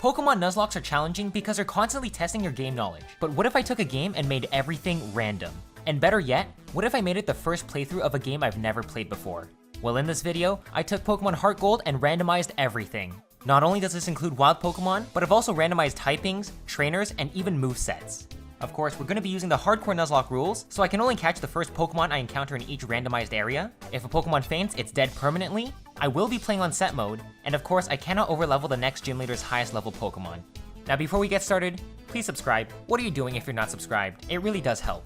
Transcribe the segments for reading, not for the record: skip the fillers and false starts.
Pokemon Nuzlocks are challenging because they're constantly testing your game knowledge. But what if I took a game and made everything random? And better yet, what if I made it the first playthrough of a game I've never played before? Well, in this video, I took Pokemon Heartgold and randomized everything. Not only does this include wild Pokemon, but I've also randomized typings, trainers, and even movesets. Of course, we're going to be using the hardcore Nuzlocke rules, so I can only catch the first Pokemon I encounter in each randomized area. If a Pokemon faints, it's dead permanently. I will be playing on set mode, and of course, I cannot overlevel the next gym leader's highest level Pokemon. Now before we get started, please subscribe. What are you doing if you're not subscribed? It really does help.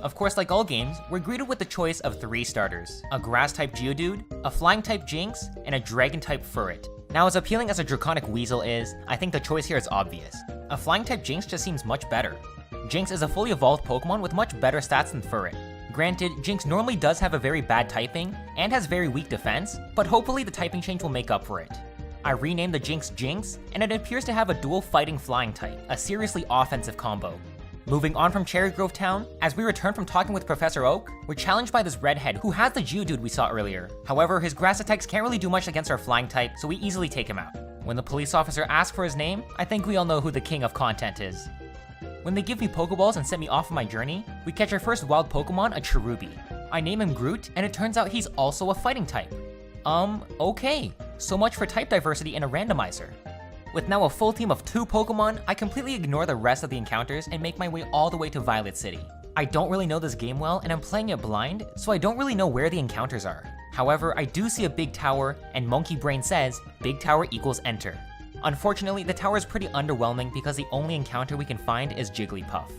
Of course, like all games, we're greeted with the choice of 3 starters: a grass-type Geodude, a flying-type Jinx, and a dragon-type Furret. Now, as appealing as a draconic Weasel is, I think the choice here is obvious. A flying-type Jinx just seems much better. Jinx is a fully evolved Pokemon with much better stats than Furret. Granted, Jinx normally does have a very bad typing, and has very weak defense, but hopefully the typing change will make up for it. I renamed the Jinx Jinx, and it appears to have a dual fighting flying type, a seriously offensive combo. Moving on from Cherry Grove Town, as we return from talking with Professor Oak, we're challenged by this redhead who has the Geodude we saw earlier. However, his grass attacks can't really do much against our flying type, so we easily take him out. When the police officer asks for his name, I think we all know who the king of content is. When they give me Pokeballs and set me off on my journey, we catch our first wild Pokemon, a Cherubi. I name him Groot, and it turns out he's also a fighting type. Okay. So much for type diversity in a randomizer. With now a full team of 2 Pokemon, I completely ignore the rest of the encounters and make my way all the way to Violet City. I don't really know this game well, and I'm playing it blind, so I don't really know where the encounters are. However, I do see a big tower, and Monkey Brain says, big tower equals enter. Unfortunately, the tower is pretty underwhelming because the only encounter we can find is Jigglypuff.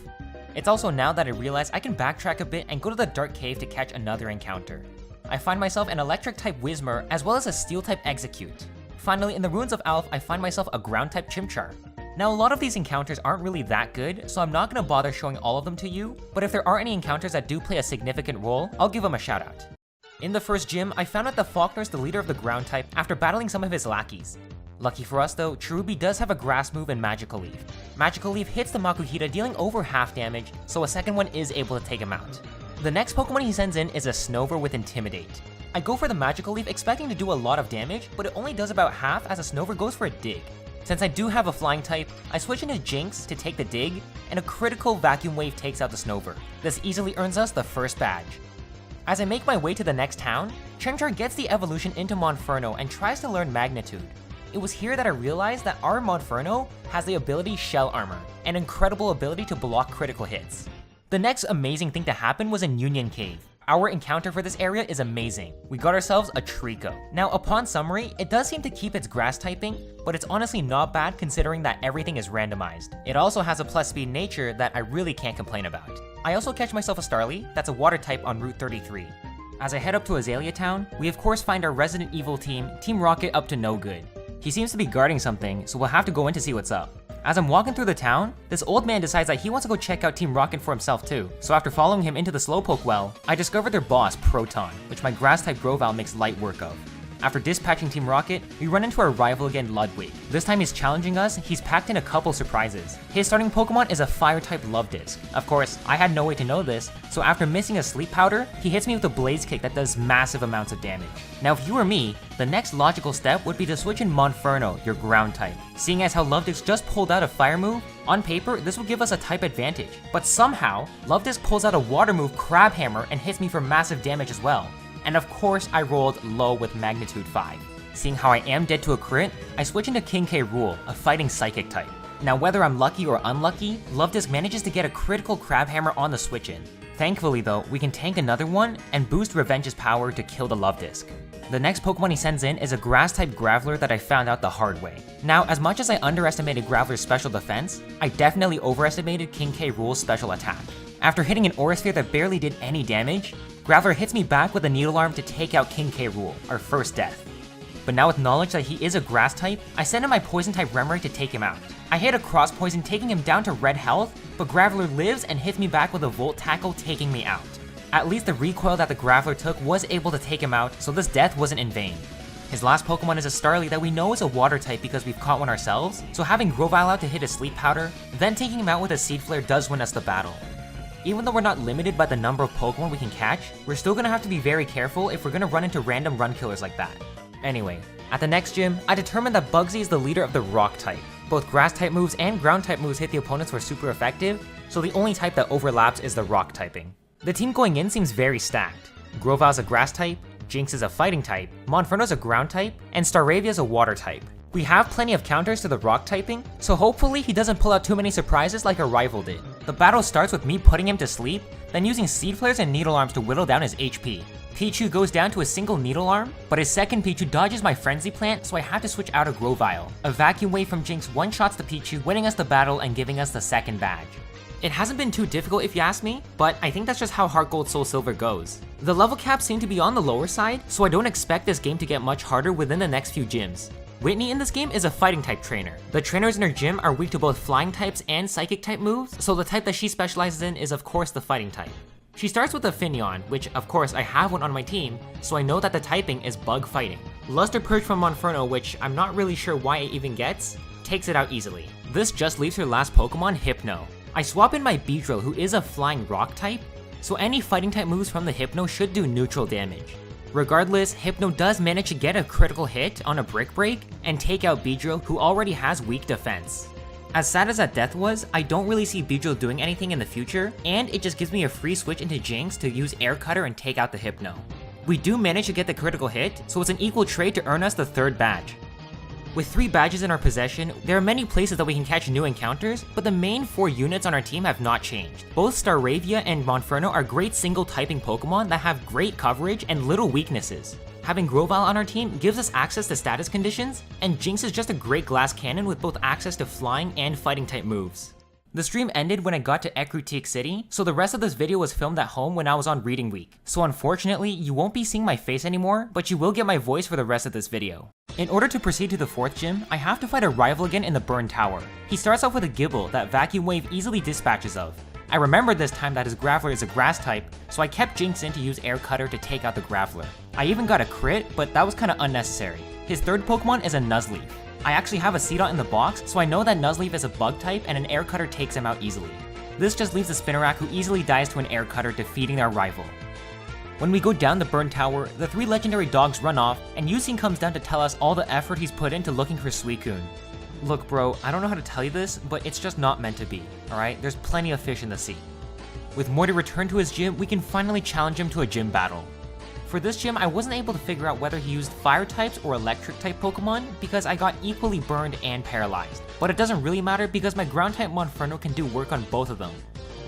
It's also now that I realize I can backtrack a bit and go to the Dark Cave to catch another encounter. I find myself an Electric-type Whismur as well as a Steel-type Execute. Finally, in the Ruins of Alph, I find myself a Ground-type Chimchar. Now, a lot of these encounters aren't really that good, so I'm not going to bother showing all of them to you, but if there are any encounters that do play a significant role, I'll give them a shout out. In the first gym, I found out that Faulkner's the leader of the Ground-type after battling some of his lackeys. Lucky for us though, Cherubi does have a grass move and Magical Leaf. Magical Leaf hits the Makuhita, dealing over half damage, so a second one is able to take him out. The next Pokemon he sends in is a Snover with Intimidate. I go for the Magical Leaf expecting to do a lot of damage, but it only does about half as a Snover goes for a Dig. Since I do have a flying type, I switch into Jinx to take the Dig, and a critical Vacuum Wave takes out the Snover. This easily earns us the first badge. As I make my way to the next town, Chimchar gets the evolution into Monferno and tries to learn Magnitude. It was here that I realized that our Monferno has the ability Shell Armor, an incredible ability to block critical hits. The next amazing thing to happen was in Union Cave. Our encounter for this area is amazing. We got ourselves a Trico. Now, upon summary, it does seem to keep its grass typing, but it's honestly not bad considering that everything is randomized. It also has a plus speed nature that I really can't complain about. I also catch myself a Starly, that's a water type on Route 33. As I head up to Azalea Town, we of course find our Resident Evil team, Team Rocket, up to no good. He seems to be guarding something, so we'll have to go in to see what's up. As I'm walking through the town, this old man decides that he wants to go check out Team Rocket for himself too. So after following him into the Slowpoke well, I discover their boss, Proton, which my grass-type Grovyle makes light work of. After dispatching Team Rocket, we run into our rival again, Ludwig. This time he's challenging us, he's packed in a couple surprises. His starting Pokemon is a Fire-type Luvdisc. Of course, I had no way to know this, so after missing a Sleep Powder, he hits me with a Blaze Kick that does massive amounts of damage. Now if you were me, the next logical step would be to switch in Monferno, your ground type. Seeing as how Luvdisc just pulled out a Fire move, on paper this would give us a type advantage. But somehow, Luvdisc pulls out a Water move, Crab Hammer, and hits me for massive damage as well. And of course, I rolled low with Magnitude 5. Seeing how I am dead to a crit, I switch into King K. Rool, a fighting psychic type. Now whether I'm lucky or unlucky, Luvdisc manages to get a critical Crab Hammer on the switch in. Thankfully though, we can tank another one and boost Revenge's power to kill the Luvdisc. The next Pokemon he sends in is a grass-type Graveler that I found out the hard way. Now, as much as I underestimated Graveler's special defense, I definitely overestimated King K. Rool's special attack. After hitting an Aura Sphere that barely did any damage, Graveler hits me back with a Needle Arm to take out King K. Rool, our first death. But now with knowledge that he is a grass type, I send in my poison type Remoraid to take him out. I hit a cross poison taking him down to red health, but Graveler lives and hits me back with a Volt Tackle taking me out. At least the recoil that the Graveler took was able to take him out, so this death wasn't in vain. His last Pokemon is a Starly that we know is a water type because we've caught one ourselves, so having Grovyle out to hit a Sleep Powder, then taking him out with a Seed Flare does win us the battle. Even though we're not limited by the number of Pokemon we can catch, we're still gonna have to be very careful if we're gonna run into random run killers like that. Anyway, at the next gym, I determined that Bugsy is the leader of the Rock type. Both grass type moves and ground type moves hit the opponents were super effective, so the only type that overlaps is the rock typing. The team going in seems very stacked. Groval's a grass type, Jinx is a fighting type, Monferno's a ground type, and Staravia's a water type. We have plenty of counters to the rock typing, so hopefully he doesn't pull out too many surprises like our rival did. The battle starts with me putting him to sleep, then using Seed Flares and Needle Arms to whittle down his HP. Pichu goes down to a single Needle Arm, but his second Pichu dodges my Frenzy Plant, so I have to switch out a Grovyle. A Vacuum Wave from Jinx one-shots the Pichu, winning us the battle and giving us the second badge. It hasn't been too difficult if you ask me, but I think that's just how Heartgold Soul Silver goes. The level caps seem to be on the lower side, so I don't expect this game to get much harder within the next few gyms. Whitney in this game is a fighting type trainer. The trainers in her gym are weak to both flying types and psychic type moves, so the type that she specializes in is of course the fighting type. She starts with a Finneon, which of course I have one on my team, so I know that the typing is bug fighting. Luster Purge from Monferno, which I'm not really sure why it even gets, takes it out easily. This just leaves her last Pokemon, Hypno. I swap in my Beedrill, who is a flying rock type, so any fighting type moves from the Hypno should do neutral damage. Regardless, Hypno does manage to get a critical hit on a Brick Break and take out Beedrill, who already has weak defense. As sad as that death was, I don't really see Beedrill doing anything in the future, and it just gives me a free switch into Jinx to use Air Cutter and take out the Hypno. We do manage to get the critical hit, so it's an equal trade to earn us the third badge. With 3 badges in our possession, there are many places that we can catch new encounters, but the main 4 units on our team have not changed. Both Staravia and Monferno are great single typing Pokemon that have great coverage and little weaknesses. Having Grovyle on our team gives us access to status conditions, and Jinx is just a great glass cannon with both access to flying and fighting type moves. The stream ended when I got to Ecruteak City, so the rest of this video was filmed at home when I was on reading week. So unfortunately, you won't be seeing my face anymore, but you will get my voice for the rest of this video. In order to proceed to the 4th gym, I have to fight a rival again in the Burn Tower. He starts off with a Gibble that Vacuum Wave easily dispatches of. I remembered this time that his Graveler is a grass type, so I kept Jinx in to use Air Cutter to take out the Graveler. I even got a crit, but that was kinda unnecessary. His 3rd Pokemon is a Nuzleaf. I actually have a Seedot in the box, so I know that Nuzleaf is a bug type and an Air Cutter takes him out easily. This just leaves a Spinarak who easily dies to an Air Cutter, defeating our rival. When we go down the Burn Tower, the 3 legendary dogs run off, and Yusine comes down to tell us all the effort he's put into looking for Suicune. Look bro, I don't know how to tell you this, but it's just not meant to be, alright? There's plenty of fish in the sea. With Morty returned to his gym, we can finally challenge him to a gym battle. For this gym, I wasn't able to figure out whether he used fire types or electric type Pokemon because I got equally burned and paralyzed. But it doesn't really matter because my ground type Monferno can do work on both of them.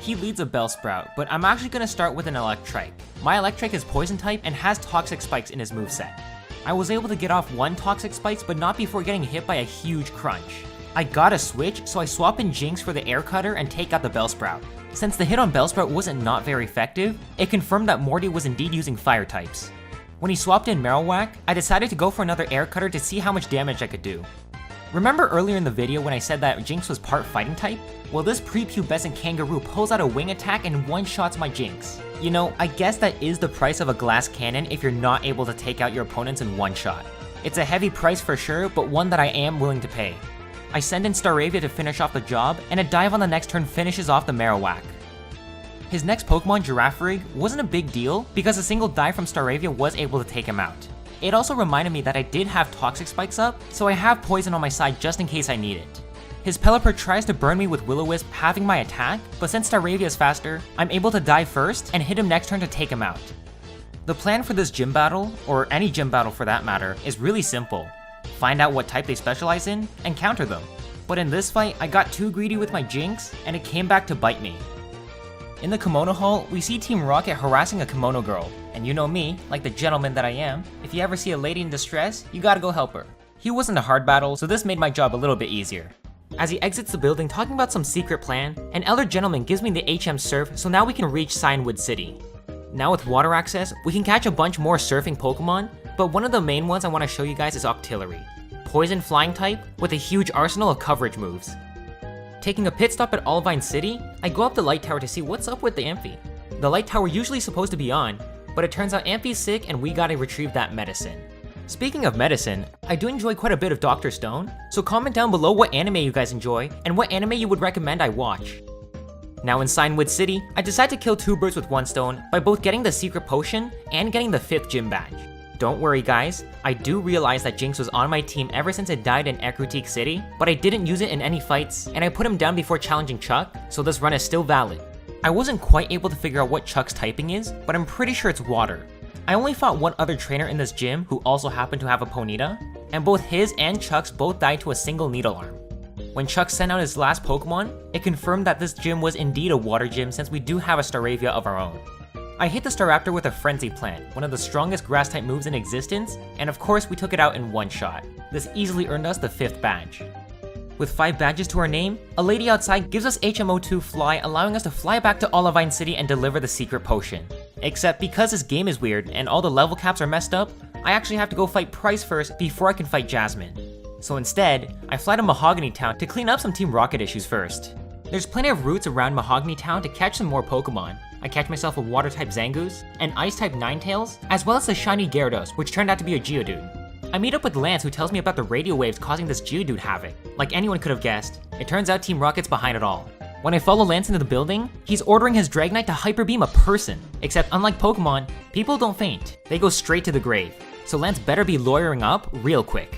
He leads a Bellsprout, but I'm actually going to start with an Electrike. My Electrike is poison type and has toxic spikes in his moveset. I was able to get off 1 toxic spikes, but not before getting hit by a huge crunch. I got a switch, so I swap in Jinx for the Air Cutter and take out the Bellsprout. Since the hit on Bellsprout wasn't not very effective, it confirmed that Morty was indeed using fire types. When he swapped in Marowak, I decided to go for another Air Cutter to see how much damage I could do. Remember earlier in the video when I said that Jinx was part fighting type? Well, this prepubescent kangaroo pulls out a wing attack and one-shots my Jinx. You know, I guess that is the price of a glass cannon if you're not able to take out your opponents in one shot. It's a heavy price for sure, but one that I am willing to pay. I send in Staravia to finish off the job, and a dive on the next turn finishes off the Marowak. His next Pokemon, Girafarig, wasn't a big deal because a single dive from Staravia was able to take him out. It also reminded me that I did have Toxic Spikes up, so I have Poison on my side just in case I need it. His Pelipper tries to burn me with Will-O-Wisp, having my attack, but since Staravia is faster, I'm able to dive first and hit him next turn to take him out. The plan for this gym battle, or any gym battle for that matter, is really simple. Find out what type they specialize in, and counter them. But in this fight, I got too greedy with my Jinx, and it came back to bite me. In the Kimono Hall, we see Team Rocket harassing a kimono girl, and you know me, like the gentleman that I am, if you ever see a lady in distress, you gotta go help her. He wasn't a hard battle, so this made my job a little bit easier. As he exits the building talking about some secret plan, an elder gentleman gives me the HM Surf, so now we can reach Cianwood City. Now with water access, we can catch a bunch more surfing Pokemon, but one of the main ones I want to show you guys is Octillery. Poison flying type with a huge arsenal of coverage moves. Taking a pit stop at Olivine City, I go up the light tower to see what's up with the Amphi. The light tower usually supposed to be on, but it turns out Amphi's sick and we gotta retrieve that medicine. Speaking of medicine, I do enjoy quite a bit of Dr. Stone, so comment down below what anime you guys enjoy and what anime you would recommend I watch. Now in Cianwood City, I decide to kill 2 birds with 1 stone by both getting the secret potion and getting the 5th gym badge. Don't worry guys, I do realize that Jinx was on my team ever since it died in Ekrutik City, but I didn't use it in any fights, and I put him down before challenging Chuck, so this run is still valid. I wasn't quite able to figure out what Chuck's typing is, but I'm pretty sure it's water. I only fought one other trainer in this gym who also happened to have a Ponyta, and both his and Chuck's both died to a single Needle Arm. When Chuck sent out his last Pokemon, it confirmed that this gym was indeed a water gym since we do have a Staravia of our own. I hit the Staraptor with a Frenzy Plant, one of the strongest grass type moves in existence, and of course we took it out in one shot. This easily earned us the 5th badge. With 5 badges to our name, a lady outside gives us HMO2 Fly, allowing us to fly back to Olivine City and deliver the secret potion. Except because this game is weird and all the level caps are messed up, I actually have to go fight Price first before I can fight Jasmine. So instead, I fly to Mahogany Town to clean up some Team Rocket issues first. There's plenty of routes around Mahogany Town to catch some more Pokemon. I catch myself a Water-type Zangoose, an Ice-type Ninetales, as well as the shiny Gyarados, which turned out to be a Geodude. I meet up with Lance, who tells me about the radio waves causing this Geodude havoc. Like anyone could have guessed, it turns out Team Rocket's behind it all. When I follow Lance into the building, he's ordering his Dragonite to Hyper Beam a person. Except unlike Pokemon, people don't faint, they go straight to the grave. So Lance better be lawyering up real quick.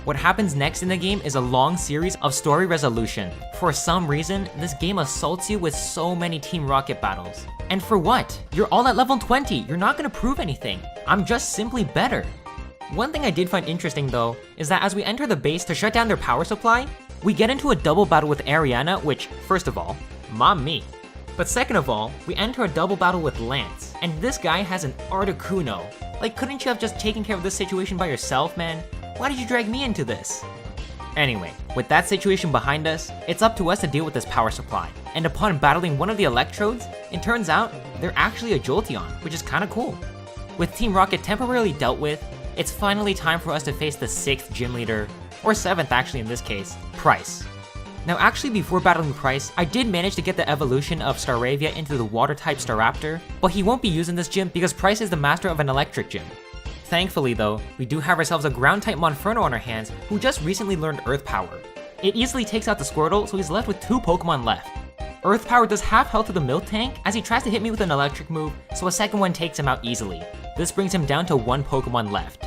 What happens next in the game is a long series of story resolution. For some reason, this game assaults you with so many Team Rocket battles. And for what? You're all at level 20, you're not gonna prove anything. I'm just simply better. One thing I did find interesting though, is that as we enter the base to shut down their power supply, we get into a double battle with Ariana, which, first of all, mom me. But second of all, we enter a double battle with Lance, and this guy has an Articuno. Like, couldn't you have just taken care of this situation by yourself, man? Why did you drag me into this? Anyway, with that situation behind us, it's up to us to deal with this power supply. And upon battling one of the electrodes, it turns out they're actually a Jolteon, which is kinda cool. With Team Rocket temporarily dealt with, it's finally time for us to face the 6th gym leader, or 7th actually in this case, Price. Now actually before battling Price, I did manage to get the evolution of Staravia into the water-type Staraptor, but he won't be using this gym because Price is the master of an electric gym. Thankfully though, we do have ourselves a ground-type Monferno on our hands who just recently learned Earth Power. It easily takes out the Squirtle, so he's left with 2 Pokemon left. Earth Power does half health to the Milk Tank as he tries to hit me with an electric move, so a second one takes him out easily. This brings him down to 1 Pokemon left.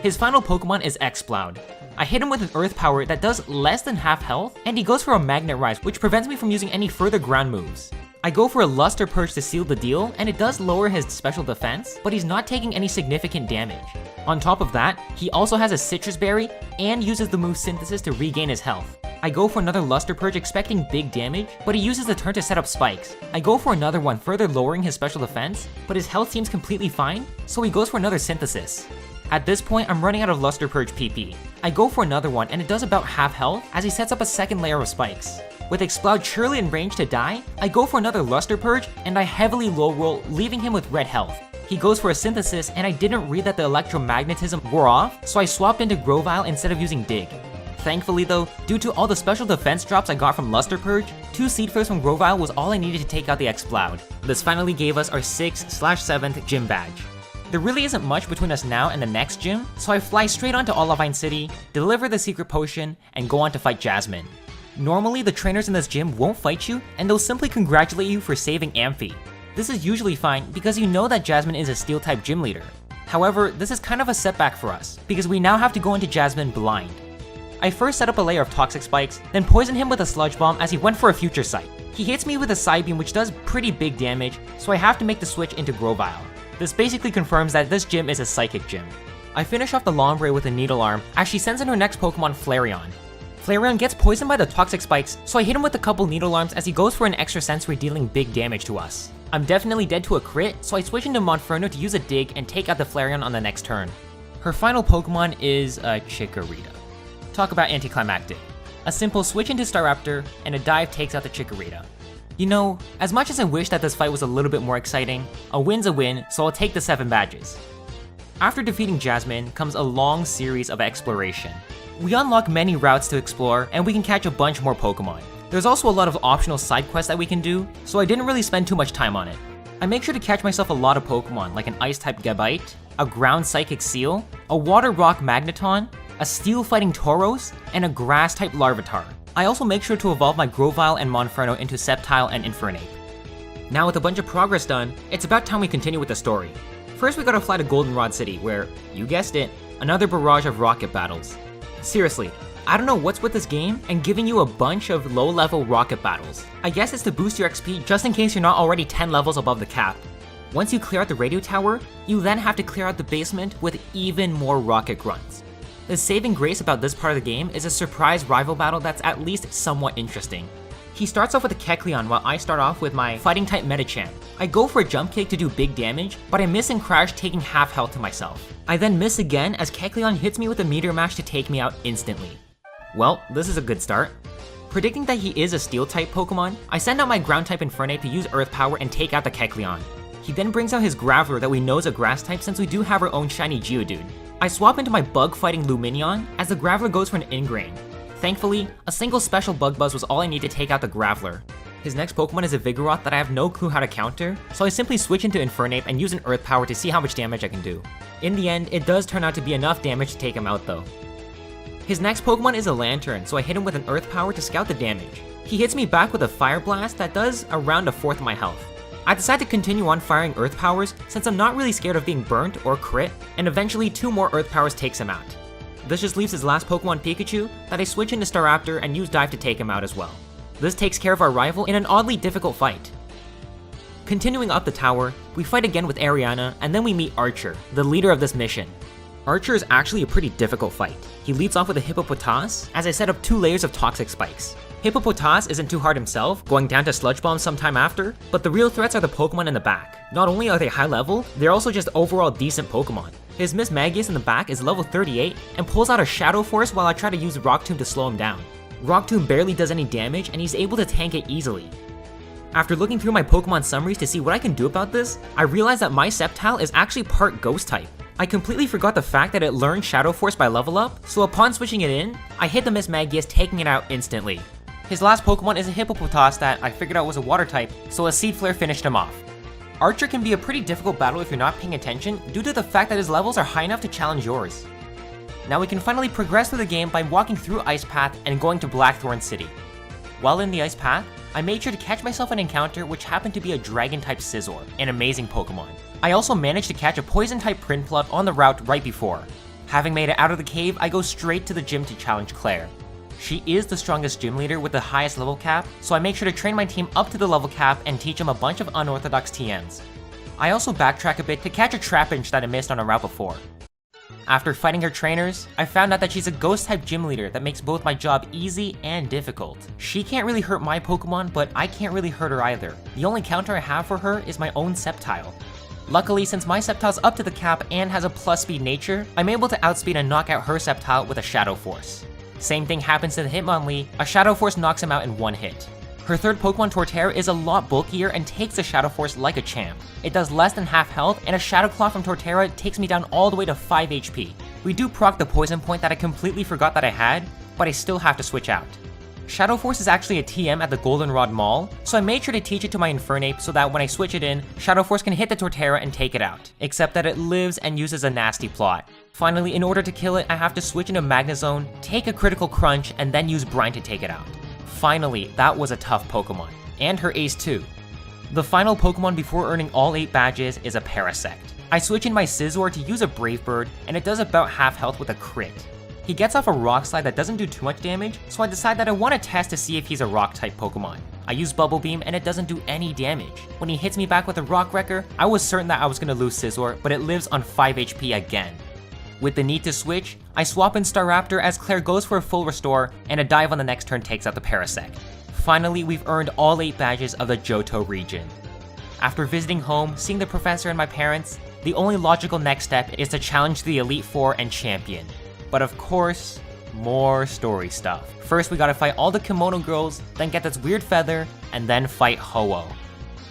His final Pokemon is Exploud. I hit him with an Earth Power that does less than half health, and he goes for a Magnet Rise, which prevents me from using any further ground moves. I go for a Luster Purge to seal the deal, and it does lower his special defense, but he's not taking any significant damage. On top of that, he also has a Citrus Berry, and uses the move Synthesis to regain his health. I go for another Luster Purge expecting big damage, but he uses the turn to set up spikes. I go for another one further lowering his special defense, but his health seems completely fine, so he goes for another Synthesis. At this point, I'm running out of Luster Purge PP. I go for another one and it does about half health as he sets up a second layer of spikes. With Exploud surely in range to die, I go for another Luster Purge and I heavily low roll, leaving him with red health. He goes for a Synthesis and I didn't read that the electromagnetism wore off, so I swapped into Grovyle instead of using Dig. Thankfully though, due to all the special defense drops I got from Luster Purge, 2 Seed Firsts from Grovyle was all I needed to take out the Exploud. This finally gave us our 6/7th gym badge. There really isn't much between us now and the next gym, so I fly straight onto Olivine City, deliver the secret potion, and go on to fight Jasmine. Normally, the trainers in this gym won't fight you, and they'll simply congratulate you for saving Amphi. This is usually fine because you know that Jasmine is a Steel-type gym leader. However, this is kind of a setback for us, because we now have to go into Jasmine blind. I first set up a layer of Toxic Spikes, then poison him with a Sludge Bomb as he went for a Future Sight. He hits me with a Psybeam which does pretty big damage, so I have to make the switch into Grovyle. This basically confirms that this gym is a Psychic gym. I finish off the Lombre with a Needle Arm as she sends in her next Pokemon, Flareon. Flareon gets poisoned by the Toxic Spikes, so I hit him with a couple Needle Arms as he goes for an extra sensory dealing big damage to us. I'm definitely dead to a crit, so I switch into Monferno to use a Dig and take out the Flareon on the next turn. Her final Pokemon is a Chikorita. Talk about anticlimactic. A simple switch into Staraptor, and a dive takes out the Chikorita. You know, as much as I wish that this fight was a little bit more exciting, a win's a win, so I'll take the 7 badges. After defeating Jasmine comes a long series of exploration. We unlock many routes to explore, and we can catch a bunch more Pokemon. There's also a lot of optional side quests that we can do, so I didn't really spend too much time on it. I make sure to catch myself a lot of Pokemon like an Ice-type Gabite, a Ground Psychic Seal, a Water Rock Magneton, a Steel Fighting Tauros, and a Grass-type Larvitar. I also make sure to evolve my Grovyle and Monferno into Sceptile and Infernape. Now with a bunch of progress done, it's about time we continue with the story. First we gotta fly to Goldenrod City where, you guessed it, another barrage of rocket battles. Seriously, I don't know what's with this game and giving you a bunch of low-level rocket battles. I guess it's to boost your XP just in case you're not already 10 levels above the cap. Once you clear out the radio tower, you then have to clear out the basement with even more rocket grunts. The saving grace about this part of the game is a surprise rival battle that's at least somewhat interesting. He starts off with a Kecleon while I start off with my fighting type Medicham. I go for a jump kick to do big damage, but I miss and crash, taking half health to myself. I then miss again as Kecleon hits me with a meteor mash to take me out instantly. Well, this is a good start. Predicting that he is a steel type Pokemon, I send out my ground type Infernape to use earth power and take out the Kecleon. He then brings out his Graveler that we know is a grass type since we do have our own shiny Geodude. I swap into my bug fighting Lumineon as the Graveler goes for an Ingrain. Thankfully, a single special Bug Buzz was all I need to take out the Graveler. His next Pokemon is a Vigoroth that I have no clue how to counter, so I simply switch into Infernape and use an earth power to see how much damage I can do. In the end, it does turn out to be enough damage to take him out though. His next Pokemon is a Lantern, so I hit him with an Earth Power to scout the damage. He hits me back with a Fire Blast that does around a fourth of my health. I decide to continue on firing Earth Powers since I'm not really scared of being burnt or crit, and eventually 2 more Earth Powers takes him out. This just leaves his last Pokemon Pikachu that I switch into Staraptor and use Dive to take him out as well. This takes care of our rival in an oddly difficult fight. Continuing up the tower, we fight again with Ariana and then we meet Archer, the leader of this mission. Archer is actually a pretty difficult fight. He leads off with a Hippopotas, as I set up 2 layers of Toxic Spikes. Hippopotas isn't too hard himself, going down to Sludge Bomb sometime after, but the real threats are the Pokemon in the back. Not only are they high level, they're also just overall decent Pokemon. His Miss Magius in the back is level 38 and pulls out a Shadow Force while I try to use Rock Tomb to slow him down. Rock Tomb barely does any damage and he's able to tank it easily. After looking through my Pokemon summaries to see what I can do about this, I realized that my Sceptile is actually part Ghost type. I completely forgot the fact that it learned Shadow Force by level up, so upon switching it in, I hit the Miss Magius, taking it out instantly. His last Pokemon is a Hippopotas that I figured out was a water type, so a Seed Flare finished him off. Archer can be a pretty difficult battle if you're not paying attention due to the fact that his levels are high enough to challenge yours. Now we can finally progress through the game by walking through Ice Path and going to Blackthorn City. While in the Ice Path, I made sure to catch myself an encounter which happened to be a Dragon-type Scizor, an amazing Pokemon. I also managed to catch a Poison-type Prinplup on the route right before. Having made it out of the cave, I go straight to the gym to challenge Claire. She is the strongest gym leader with the highest level cap, so I make sure to train my team up to the level cap and teach them a bunch of unorthodox TMs. I also backtrack a bit to catch a Trapinch that I missed on a route before. After fighting her trainers, I found out that she's a Ghost-type gym leader that makes both my job easy and difficult. She can't really hurt my Pokemon, but I can't really hurt her either. The only counter I have for her is my own Sceptile. Luckily, since my Sceptile's up to the cap and has a plus speed nature, I'm able to outspeed and knock out her Sceptile with a Shadow Force. Same thing happens to the Hitmonlee, a Shadow Force knocks him out in 1 hit. Her third Pokemon Torterra is a lot bulkier and takes a Shadow Force like a champ. It does less than half health, and a Shadow Claw from Torterra takes me down all the way to 5 HP. We do proc the Poison Point that I completely forgot that I had, but I still have to switch out. Shadow Force is actually a TM at the Goldenrod Mall, so I made sure to teach it to my Infernape so that when I switch it in, Shadow Force can hit the Torterra and take it out, except that it lives and uses a nasty plot. Finally, in order to kill it, I have to switch into Magnezone, take a critical crunch, and then use Brine to take it out. Finally, that was a tough Pokemon, and her ace too. The final Pokemon before earning all 8 badges is a Parasect. I switch in my Scizor to use a Brave Bird, and it does about half health with a crit. He gets off a Rock Slide that doesn't do too much damage, so I decide that I want to test to see if he's a Rock-type Pokemon. I use Bubble Beam and it doesn't do any damage. When he hits me back with a Rock Wrecker, I was certain that I was going to lose Scizor, but it lives on 5 HP again. With the need to switch, I swap in Staraptor as Claire goes for a full restore, and a dive on the next turn takes out the Parasect. Finally, we've earned all 8 badges of the Johto region. After visiting home, seeing the professor and my parents, the only logical next step is to challenge the Elite Four and Champion. But of course, more story stuff. First we gotta fight all the Kimono Girls, then get this weird feather, and then fight Ho-Oh.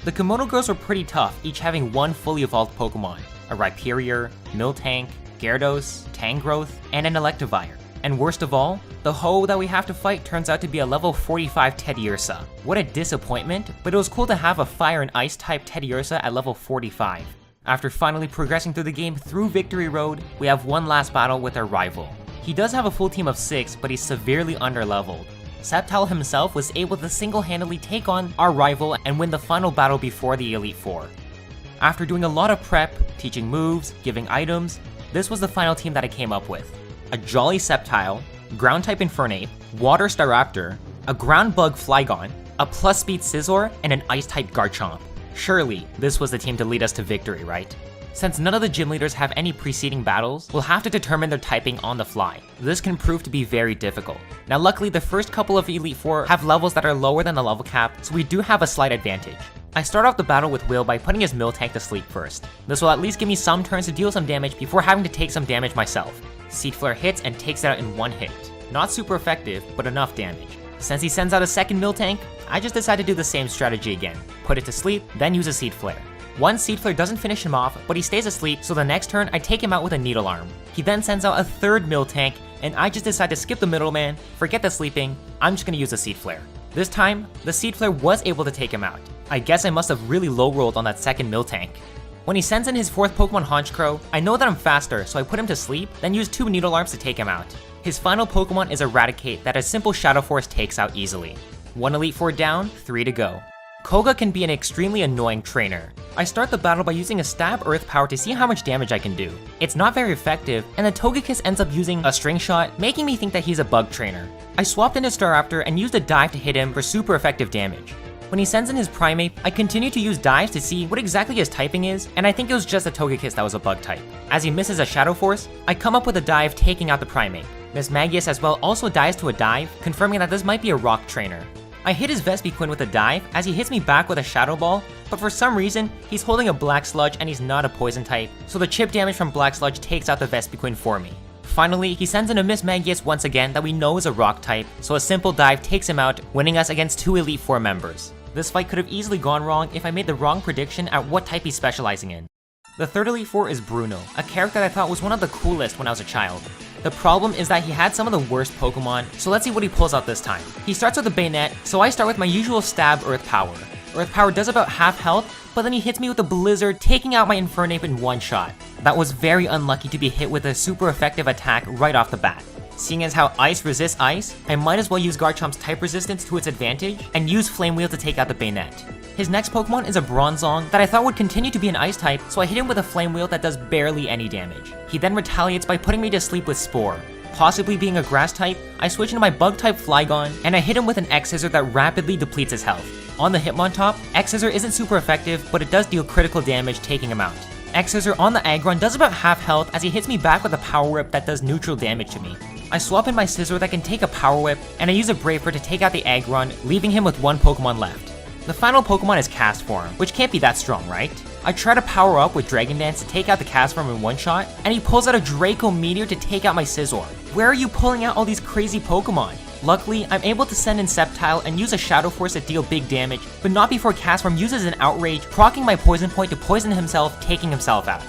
The Kimono Girls were pretty tough, each having 1 fully evolved Pokemon, a Rhyperior, Miltank, Gyarados, Tangrowth, and an Electivire. And worst of all, the Ho-Oh that we have to fight turns out to be a level 45 Teddiursa. What a disappointment, but it was cool to have a Fire and Ice type Teddiursa at level 45. After finally progressing through the game through Victory Road, we have one last battle with our rival. He does have a full team of 6, but he's severely underleveled. Sceptile himself was able to single-handedly take on our rival and win the final battle before the Elite Four. After doing a lot of prep, teaching moves, giving items, this was the final team that I came up with. A Jolly Sceptile, Ground-type Infernape, Water Staraptor, a Ground Bug Flygon, a Plus Speed Scizor, and an Ice-type Garchomp. Surely, this was the team to lead us to victory, right? Since none of the gym leaders have any preceding battles, we'll have to determine their typing on the fly. This can prove to be very difficult. Now luckily, the first couple of Elite Four have levels that are lower than the level cap, so we do have a slight advantage. I start off the battle with Will by putting his Miltank to sleep first. This will at least give me some turns to deal some damage before having to take some damage myself. Seed Flare hits and takes it out in one hit. Not super effective, but enough damage. Since he sends out a second Miltank, I just decide to do the same strategy again. Put it to sleep, then use a Seed Flare. One Seed Flare doesn't finish him off, but he stays asleep, so the next turn I take him out with a Needle Arm. He then sends out a third Miltank, and I just decide to skip the middleman, forget the sleeping, I'm just gonna use a Seed Flare. This time, the Seed Flare was able to take him out. I guess I must have really low rolled on that second Miltank. When he sends in his fourth Pokemon Honchkrow, I know that I'm faster, so I put him to sleep, then use two Needle Arms to take him out. His final Pokemon is Eradicate that a simple Shadow Force takes out easily. 1 Elite Four down, 3 to go. Koga can be an extremely annoying trainer. I start the battle by using a Stab Earth Power to see how much damage I can do. It's not very effective, and the Togekiss ends up using a String Shot, making me think that he's a bug trainer. I swapped in his Staraptor and used a Dive to hit him for super effective damage. When he sends in his Primeape, I continue to use dives to see what exactly his typing is, and I think it was just a Togekiss that was a bug type. As he misses a Shadow Force, I come up with a dive taking out the Primeape. Mismagius as well also dives to a dive, confirming that this might be a rock trainer. I hit his Vespiquen with a dive as he hits me back with a Shadow Ball, but for some reason, he's holding a Black Sludge and he's not a poison type, so the chip damage from Black Sludge takes out the Vespiquen for me. Finally, he sends in a Mismagius once again that we know is a rock type, so a simple dive takes him out, winning us against 2 Elite Four members. This fight could have easily gone wrong if I made the wrong prediction at what type he's specializing in. The third Elite Four is Bruno, a character that I thought was one of the coolest when I was a child. The problem is that he had some of the worst Pokemon, so let's see what he pulls out this time. He starts with a Bayonet, so I start with my usual Stab Earth Power. Earth Power does about half health, but then he hits me with a Blizzard, taking out my Infernape in one shot. That was very unlucky to be hit with a super effective attack right off the bat. Seeing as how Ice resists Ice, I might as well use Garchomp's type resistance to its advantage, and use Flame Wheel to take out the Bayonet. His next Pokemon is a Bronzong that I thought would continue to be an Ice type, so I hit him with a Flame Wheel that does barely any damage. He then retaliates by putting me to sleep with Spore. Possibly being a Grass type, I switch into my Bug type Flygon, and I hit him with an X-Scissor that rapidly depletes his health. On the Hitmontop, X-Scissor isn't super effective, but it does deal critical damage, taking him out. X-Scissor on the Aggron does about half health as he hits me back with a Power Whip that does neutral damage to me. I swap in my Scizor that can take a Power Whip, and I use a Brave Bird to take out the Aggron, leaving him with one Pokemon left. The final Pokemon is Castform, which can't be that strong, right? I try to power up with Dragon Dance to take out the Castform in one shot, and he pulls out a Draco Meteor to take out my Scizor. Where are you pulling out all these crazy Pokemon? Luckily, I'm able to send in Sceptile and use a Shadow Force to deal big damage, but not before Castform uses an Outrage, proccing my Poison Point to poison himself, taking himself out.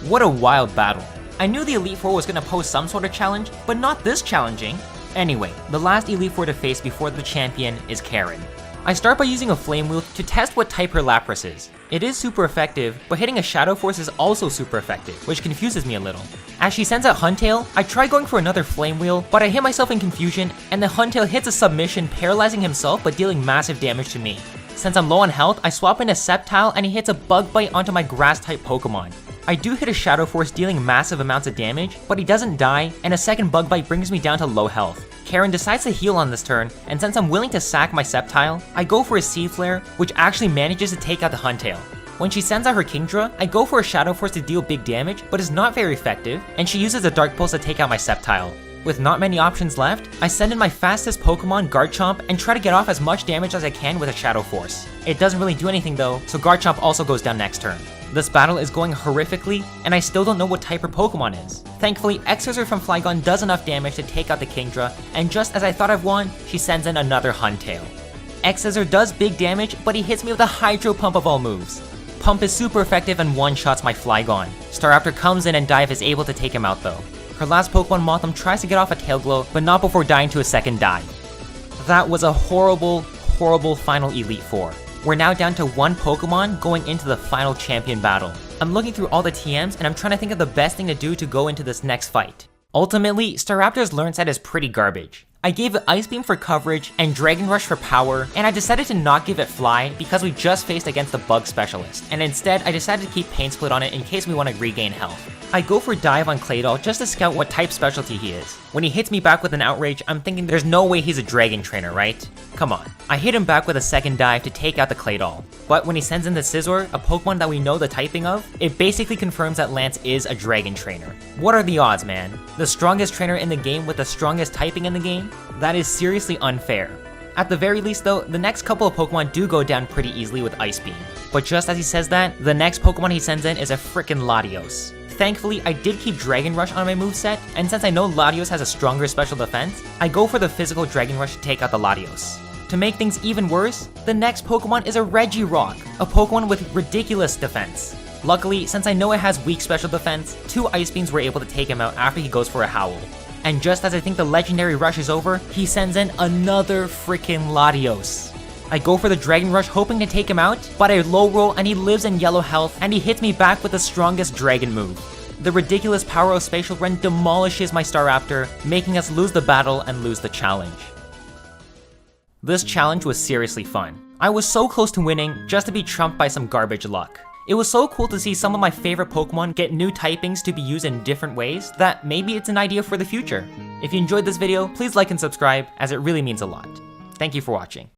What a wild battle. I knew the Elite Four was going to pose some sort of challenge, but not this challenging. Anyway, the last Elite Four to face before the champion is Karen. I start by using a Flame Wheel to test what type her Lapras is. It is super effective, but hitting a Shadow Force is also super effective, which confuses me a little. As she sends out Huntail, I try going for another Flame Wheel, but I hit myself in confusion, and the Huntail hits a submission, paralyzing himself but dealing massive damage to me. Since I'm low on health, I swap in a Sceptile and he hits a Bug Bite onto my Grass-type Pokemon. I do hit a Shadow Force, dealing massive amounts of damage, but he doesn't die, and a second Bug Bite brings me down to low health. Karen decides to heal on this turn, and since I'm willing to sack my Sceptile, I go for a Seed Flare, which actually manages to take out the Huntail. When she sends out her Kingdra, I go for a Shadow Force to deal big damage, but is not very effective, and she uses a Dark Pulse to take out my Sceptile. With not many options left, I send in my fastest Pokemon, Garchomp, and try to get off as much damage as I can with a Shadow Force. It doesn't really do anything though, so Garchomp also goes down next turn. This battle is going horrifically, and I still don't know what type her Pokemon is. Thankfully, X-Scissor from Flygon does enough damage to take out the Kingdra, and just as I thought I've won, she sends in another Huntail. X-Scissor does big damage, but he hits me with a Hydro Pump of all moves. Pump is super effective and one-shots my Flygon. Staraptor comes in and Dive is able to take him out though. Her last Pokemon, Mothim, tries to get off a Tail Glow, but not before dying to a second dive. That was a horrible, horrible final Elite Four. We're now down to one Pokemon going into the final champion battle. I'm looking through all the TMs and I'm trying to think of the best thing to do to go into this next fight. Ultimately, Staraptor's Learn Set is pretty garbage. I gave it Ice Beam for coverage and Dragon Rush for power, and I decided to not give it Fly because we just faced against the Bug Specialist, and instead I decided to keep Pain Split on it in case we want to regain health. I go for Dive on Claydol just to scout what type specialty he is. When he hits me back with an Outrage, I'm thinking there's no way he's a Dragon Trainer, right? Come on. I hit him back with a second dive to take out the Claydol. But when he sends in the Scizor, a Pokemon that we know the typing of, it basically confirms that Lance is a Dragon Trainer. What are the odds, man? The strongest trainer in the game with the strongest typing in the game? That is seriously unfair. At the very least though, the next couple of Pokemon do go down pretty easily with Ice Beam. But just as he says that, the next Pokemon he sends in is a frickin' Latios. Thankfully, I did keep Dragon Rush on my moveset, and since I know Latios has a stronger special defense, I go for the physical Dragon Rush to take out the Latios. To make things even worse, the next Pokemon is a Regirock, a Pokemon with ridiculous defense. Luckily, since I know it has weak special defense, 2 Ice Beams were able to take him out after he goes for a Howl. And just as I think the legendary rush is over, he sends in another frickin' Latios. I go for the Dragon Rush hoping to take him out, but I low roll and he lives in yellow health and he hits me back with the strongest dragon move. The ridiculous power of Spatial Rend demolishes my Staraptor, making us lose the battle and lose the challenge. This challenge was seriously fun. I was so close to winning just to be trumped by some garbage luck. It was so cool to see some of my favorite Pokemon get new typings to be used in different ways that maybe it's an idea for the future. If you enjoyed this video, please like and subscribe as it really means a lot. Thank you for watching.